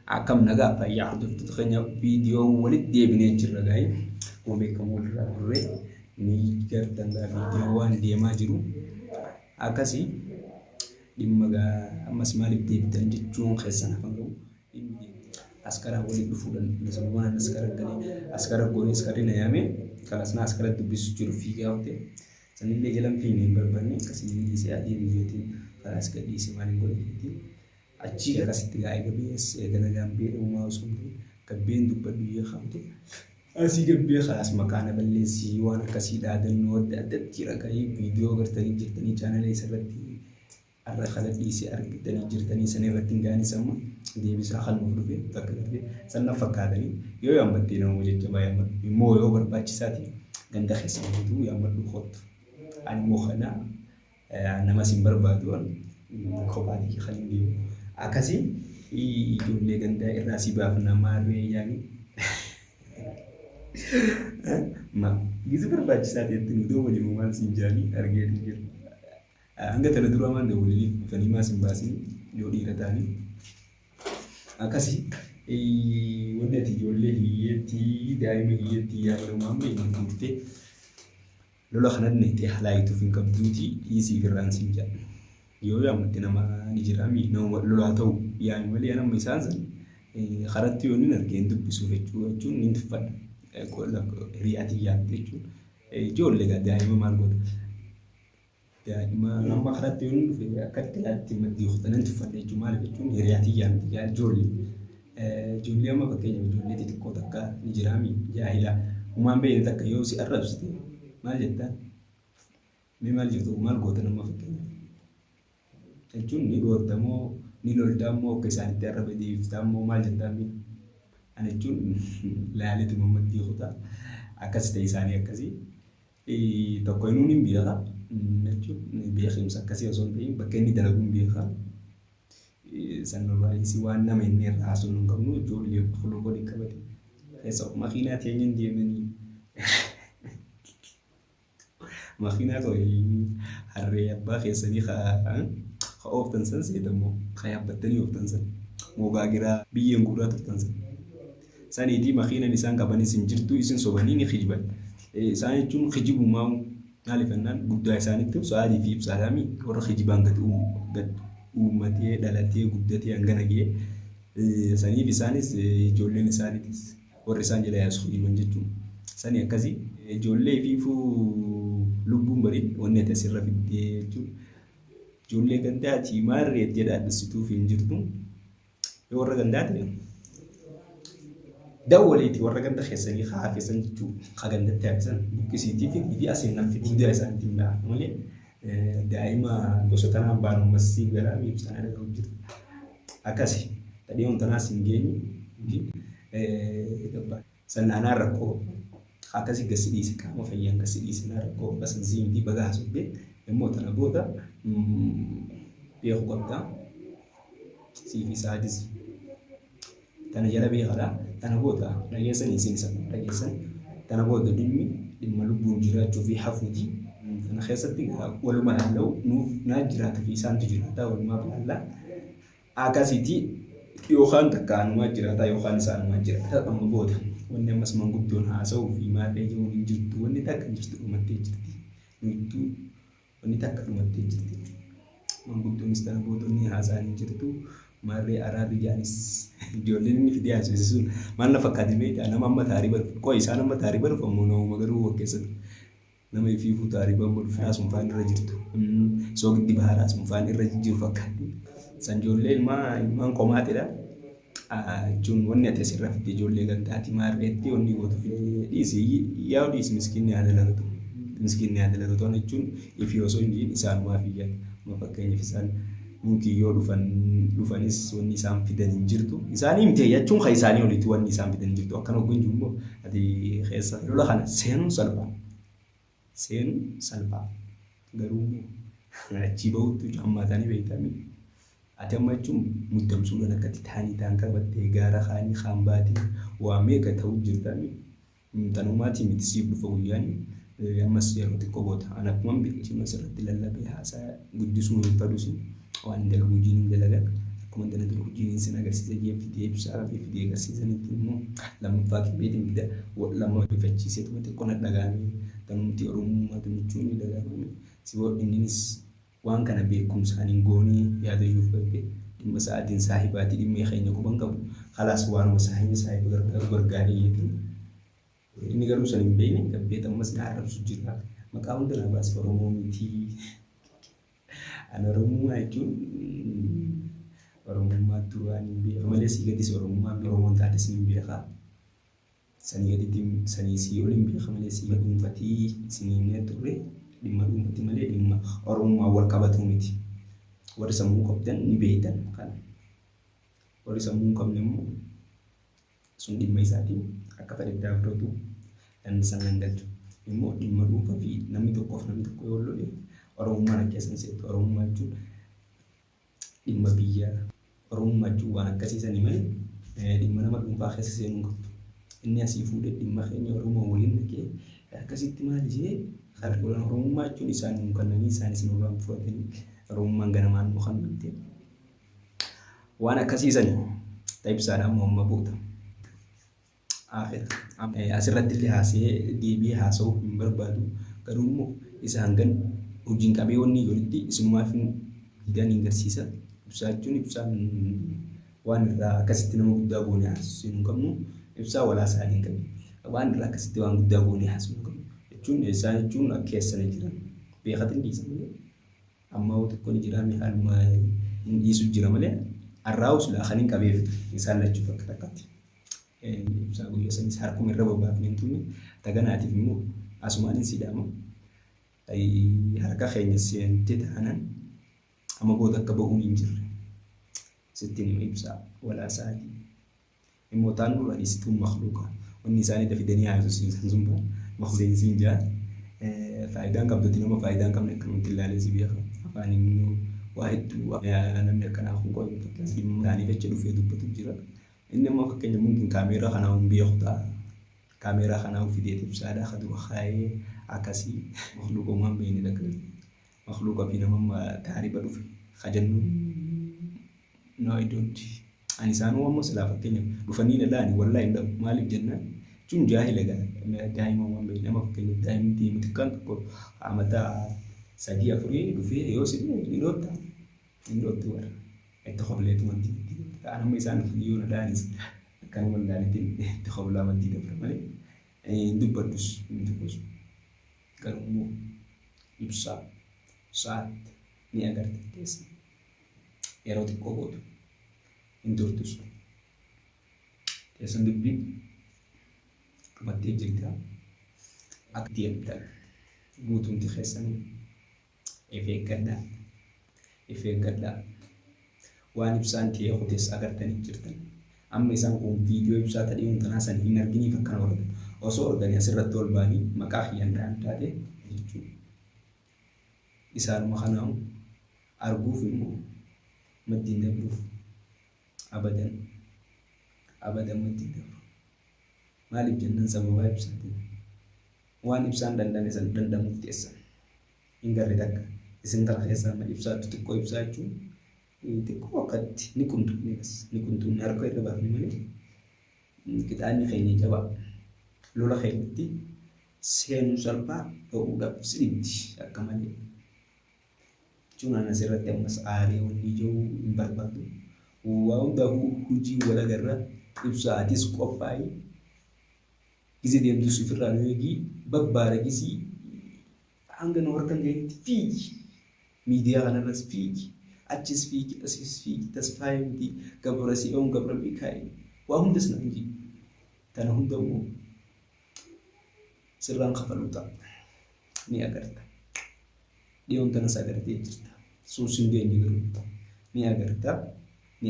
Akkam nagaa fayyaa hordoftoota keenya viidiyoo walitti deebinee jirra gaa'e akkuma beekamu walirraa turre ni gartan viidiyoo waan deemaa jiru akkasii dhimma ammas maaliif deebitan jechuun keessan hafan qabu askara waliin dhufuudhaan waan askara goonee askarii na yaame kalasna askara dubbisu jiru fiigaa hote sanillee jalan fiineen barbaanne akkasii dhiisee adeemu jeetiin kalas gadhiisee maaliin godhateetiin achi akkasitti gaa'ee gabees eegala gambee uumaa osoo gabbeen dubbadhu yeekamte asii gabbee kalas maqaana balleessii waan akkasii dhaadannoo adda addatti raga'ee viidiyoo gartanii jirtanii chaanalee isarratti arra kala dhiisee argitanii jirtanii san irratti hin gaanis amma deebisaa halmuuf dhufe bakka darbee sanna fakkaatanii yoo yaammattee nama jajjabaa yaammatu immoo yoo barbaachisaati ganda keessa guutuu yaammadhu kottu ani immoo kana nama sin barbaadu kophaati kan hin deemu akasi ijoollee gandaa irraa si baafna maarree yaani ma gizu barbaachisaa ta'etti nuti waliin waan siin jaanii argee jira hanga tana dura waan waliin dhufanii maas hin baasin yoo dhiira ta'anii akasi wanti ati ijoollee hiyyeetti daa'ima hiyyeetti yaadamumaan beekamu turte lola kanatti nettee halaayituuf hin qabduuti dhiisii firraan siin jaani yoo yaamatti nama ni jiraami nama lolaa ta'u yaani malee nama isaan san karatti yoo ni argeen dubbisuuf jechuun ni tuffadha qola hiriyaatii yaamte jechuun ijoollee daa'ima maal godha daa'ima nama karatti yoo ni dhufe akkatti laatti maddii hotanan tuffadha jechuun maal jechuun hiriyaatii yaamte yaa ijoollee amma fakkeenya ijoollee xixiqqoo takka ni jiraami jaahila uumaan beeyne takka yoo si arrabsite maal jettaan mee maal jirtu maal goota nama fakkeenya jechuun ni doortamoo ni loltamoo akka isaanitti arraba deebiftamoo maal jettaami ana jechuun laalitu mammaddii kutaa akkas ta'e isaanii akkasii tokko inni hin beeka jechuun beekumsa akkasii osoo hin ta'in bakka inni dalaguun beeka sanarraa isii waan nama inni irraa haasofnu hin qabnu ijoollee fuluu godhe qabate keessa makiinaa teenyeen deemanii makiinaa ta'e harree abbaa keessanii oftan san seedamo khayabbatani oftan san mogagira biyen gura oftan san sanidi makhina nisan kabani sinjirtu isin sobani ni khijban sani tun khijibu ma nalifannan gudda sani tu saadi fi salami or khijiban gad ummati dalati guddati anganage sani bisani jolle ni sani or risan jela yasu khijiban jitu sani akazi jolle fi fu lubbun bari wonne tasirra fi ijoollee gandaati maarree jedha addisituuf hin jirtu yoo warra gandaati dawwaleeti warra ganda keessanii haafesan jechuu hagandatti haafesan buqqisiitii fi asiin nafti guddaa isaaniitti hin ba'a malee daa'ima gosa tanaan baanu masii garaa miibsaan adda jirtu akkasi tadhee wantanaas hin geenye sannaanaa rakkoo akkasi gasi dhiise qaama fayyaan gasi dhiise naa rakkoo basan ziimtii bagaa hasubbee immoo tana booda beeku qabda siifi saadis tana jala beekadha tana booda dhageessan isin isa dhageessan tana booda dhimma lubbuun jiraachuu fi hafuuti tana keessatti walumaa ilaaluu nuuf naa jiraata fi isaantu jiraata walumaa ilaallaa akkasitti yookaan takkaanuma jiraata yookaan isaanumaa jiraata amma booda wanni ammas manguddoon haasa'uu fi maadhee jiruun hin jirtu wanni takka hin jirtu dhumattee jirti nuyituu wanni takka dhumattee jirti manguddoonnis tana boodonni haasa'anii jirtu maarree araarri jaanis ijoolleen inni fidee haasa'isuun maal na fakkaate beektaa nama amma taarii barfu koo isaan amma taarii barfu ammoo namuma garuu wakkeessatu nama ifiifuu taarii barfu dhufee asumfaan irra jirtu soogiddi baharaa asumfaan irra jiru fakkaate san ijoollee ilmaan qomaatedha jechuun wanni ati asirra fidee ijoollee gandaati maarreetti wanni gootu fidee dhiisii yaa dhiisi miskiinni yaada lagatu miskiinni yaada lagatu jechuun ifii osoo hin jiin isaanumaa fiyyaa ma fakkeenyaaf isaan mungkin yoo dhufanis wanni isaan fidan hin jirtu isaanii miti jechuun kan isaanii olitti wanni isaan fidan hin jirtu akkana oguun jiru immoo ati keessa lola kana seenuun salphaa garuu achi bahutti hammatanii beektamii ati amma jechuun muddamsuudhaan akkatti ta'anii qabattee gaara kaanii kaan baatee waa meeqa ta'uu jirtanii tanumaatii miti siif dhufa guyyaanii ammas yeroo xiqqoo boota an akkuma beeksifama asirratti lallabee haasaa guddisuu hin fedhusin waan dalagu jiin dalagan akkuma danatti hojiin isin agarsiisa fidee ibsaa fidee agarsiisanitti immoo lammaffaa qibbeetiin bida lama ifachiisee tumate qonna dhagaamee tanumti oromummaa tumichuun ni dhagaamame si boo innis waan kana beekumsaan goonii yaadachuuf baay'ee dhimma sa'aatiin saahibaatii dhimma keenya quban qabu khalaas waan saahiba gargaarii yeetiin inni garuu san hin beekne gabbeeta ammas na arrabsu jira maqaa hundaa baas oromoo miti ana oromummaa jechuun oromummaa duraan hin beeku malee si gadis oromummaa oromoon taate si hin beekaa sanii gaditti sanii si ol hin beeka malee si dhuunfatii isinii mee turre dhimma dhuunfati malee dhimma oromummaa wal qabatu miti warri sammuu qabdan ni beektan kana warri sammuu hin qabne immoo sun dhimma isaatiin akka fedheddaa fudhatu dansan nan galchu immoo dhimma dhuunfaa fi namni tokkoof namni tokko yoo lole oromummaan keessan seetu oromummaa jechuun dhimma biyyaa oromummaa jechuun waan akkasiisanii malee dhimma nama dhuunfaa keessa seenuu qabdu inni asii fuudhee dhimma keenya oromoo waliin dhaqee akkasitti maal jee harkuudhaan oromummaa jechuun isaan nu kannanii isaanis nu waan fudhatanii oromummaan ganamaan nu kannamte waan akkasiisanii taibsaadhaan mo'amma boota asirratti illee haasee deebi'ee haasa'uu hin barbaadu garuu immoo isaan gan hojiin qabeewwanni walitti isumaaf hidhaan hin garsiisa ibsaa jechuun ibsaan waan irraa akkasitti nama guddaa goonee haasisuu hin qabnu ibsaa walaasaa hin qabne waan irraa akkasitti waan guddaa goonee haasisuu hin qabnu jechuun isaan jechuun keessana jiran beekatiin dhiisa malee amma tokko ni jira haaluma hin dhiisu jira malee arraa'us laaqaniin qabeef isaan lachuuf akka takkaatti ibsaa guyyaa sanis harkuma irra bobbaafne hin tunne taganaatiif immoo asumaan hin siidhamu harka keenya seentee taanan amma booda akka bahuun hin jirre sittiin hima ibsaa walaasaa immoo taan dura dhiisituun makluuqa wanni isaanii dafidanii haasofsiisan sun baa makluuqeensiin jaa faayidaan qabdoti nama faayidaan qabne akkanumatti ilaalee si beeka afaan immoo waa hedduu namni akkanaa kun qo'ee fakkeenya dhimma isaanii jecha dhufee dubbatu jira inni immoo fakkeenya mungkin kaameeraa kanaa hin beeku ta'a kaameeraa kanaa fidee ibsaadhaa ka dura kaayee akkasii makluuqummaan beekni dhaqee makluuqa fi nama taariba dhufe kajannu no I don't ani isaan waan silaa fakkeenya dhufanii dhalaani wallaahi maaliif jennaan jechuun jaahila daa'ima waan beekni nama fakkeenya daa'imti mutikkaan tokko amataa 3-4 dhufee yoo si ni dhoota warra itti qobleetu wanti anamma isaan yoo dhalaani kan wallaalitti itti qoblaa wanti dabra malee dubbadus dubbus garuu ibsaa saat ni agartee teessa yeroo xiqqoo gootu hin turtus teessan dubbiin qabattee jirta akka deemtan guutumti keessanii ifeeggadhaa waan ibsaan ta'ee hotees agartanii jirtan amma isaan kun viidiyoo ibsaa ta'ee hundanaa san hin arginiif akkana warra osoo arganii asirratti ol ba'anii maqaa kiyyaan dhaan taate jechuudha. Isaanuma kanaan arguuf immoo maddiin dabruuf abadan maddiin dabru maaliif jennaan sababaa ibsaatiin waan ibsaan dandame san dandamuuf teessan hin garre takka isin kana keessaa mal ibsaatu xiqqoo ibsaa jechuun xiqqoo akkatti ni kuntuun harka irra baafne malee qixaanni keenya jabaa lola keenyatti seenuu salphaa ta'uudhaaf sidibdi akka malee jechuun asirratti ammas aaree wanni jiru hin barbaadu waa hundaa hojii walagarra ibsaatis qophaa'ee gize deemtus ofirraa nu eegi babbaara gisii hanga nu harkan gaheetti fiigi miidiyaa kanarras fiigi achis fiigi asis fiigi tasfaayee miti gabra si'oon gabra beekaa'e waa hundas na hojii tana hunda immoo sirraan kafaluu ta'a ni agarta dhiyoon tanas agartee jirta suusin geenye garuu ni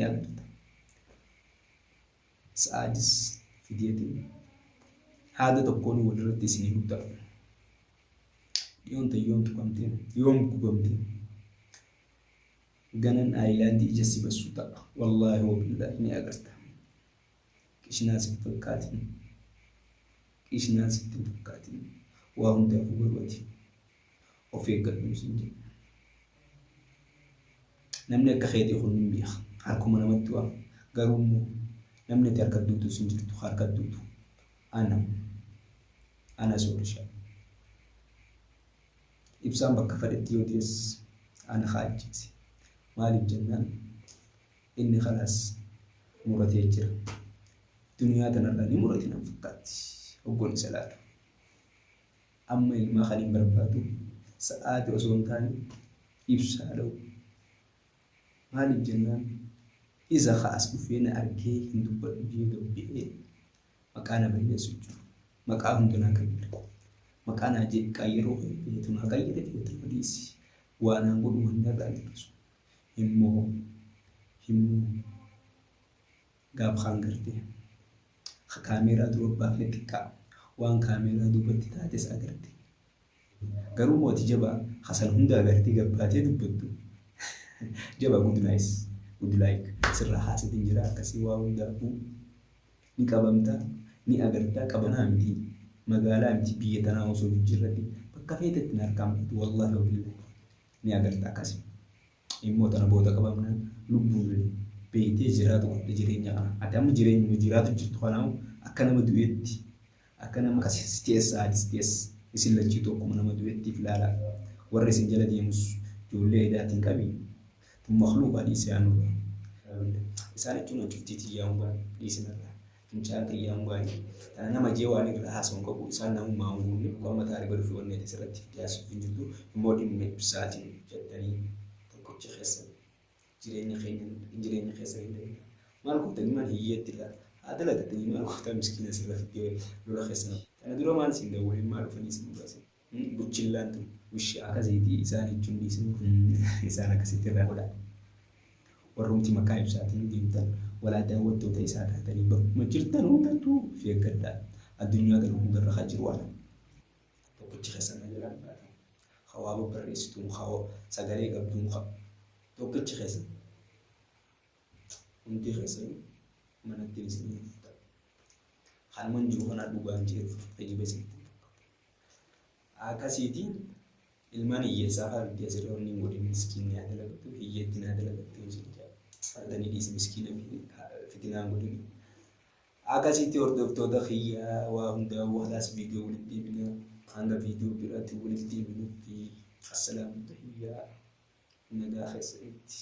agarta sa'aadis fideetiin haada tokkoon walirratti isinii guddaa dhiyoon ta'e yoom tuqamtee yoom gubamtee ganan aayilaandii ija si bassuu ta'a wallaahi wabillaahi ni agarta qishnaa sitti fakkaatin waa hundaafuu barbaadi of eeggadhuu sin jedhu namni akka keetii kun hin beeka harkuma namatti waan garuu immoo namni itti harka duutu sun jirtu harka duutu ana soorisha ibsaan bakka fadhetti yoo ta'es ana haajjisi maaliif jennaan inni khalaas muratee jira duniyaa tanarraa ni murate nan fakkaatti hoggoon isa laatu amma ilmaa kan hin barbaadu sa'aati osoo hin taane ibsaa dha'u maaliif jennaan isa khaas dhufee na argee hin dubbadhu jee gabbi'ee maqaa na balleessu jiru maqaa hundanaa kan jiru maqaa naa jeeqaa yeroo hedduu naa qayyade feetu madiisi waan aan godhu wanni irraa jirtu immoo gaaf kaan gartee kaameeraa dura baafne xiqqaa waan kaameeraa duubatti taates agarte garuu mootii jabaa hasan hunda agartee gabbaatee dubbattu jabaa good like sirra haasatiin jira akkasii waa hundaafuu ni qabamtaa ni agartaa qabanaa miti magaalaa miti biyya tanaa osoo jijjiirratti bakka feetetti na argamtu wallahi wabillahi ni agartaa akkasii immoo tana booda qabamnaan lubbuun beeytee jiraatu jireenya kana ati amma jireenya jiraatu jirtu kanaamu akka nama du'eetti akka nama stees isin lachii tokkuma nama du'eettiif ilaala warra isin jala deemus ijoollee hidhaatiin qabi makhluuqa dhiisee aanudha isaan jechuun cuftiitii yaa'uun dhiisinarra fincaan xiyyaa'uun baay'ee nama jee waan irraa haasawwan qabu isaan namummaa hunguunni qaama taaree godhu fi wanneeti asirratti dhiyaasuuf hin jirtu immoo dhimma ibsaatiin jettanii tokkicha keessa jireenya keessa hin deemne maal gootanii maal hiyyeetti ilaala haa dalagatanii maal gootaa miskiina sirra fiddee lola keessa kana dura maal siin dawwaliin maal dhufanii siin baase buchillaan tun wishii akkasiitii isaan jechuun dhiisin isaan akkasitti irraa godhaa warrumti maqaa ibsaatiin deemtan walaa daawwattoota isaa taatanii bakkuma jirtan hundattuu fi eeggadhaa addunyaa kana hundarra haa jiru waan tokkichi keessa na jiran hawaa babbarreessituu hawaa sagalee qabduun tokkichi keessa hundi keessa manatti isin halman jiru kana dhugaan jiru ajiba isin akkasiitiin ilmaan hiyyeessaa fardii asirra wanni godhin miskiinni haa dalagatu hiyyeetti naa dalagatu isin fardanii dhiisi miskiina fitinaan godhin akkasiitti hordoftoota xiyyaa waa hundaa walaas viidiyoo walitti deebina hanga viidiyoo biraatti walitti deebinutti assalaamu tahiyyaa nagaa keessatti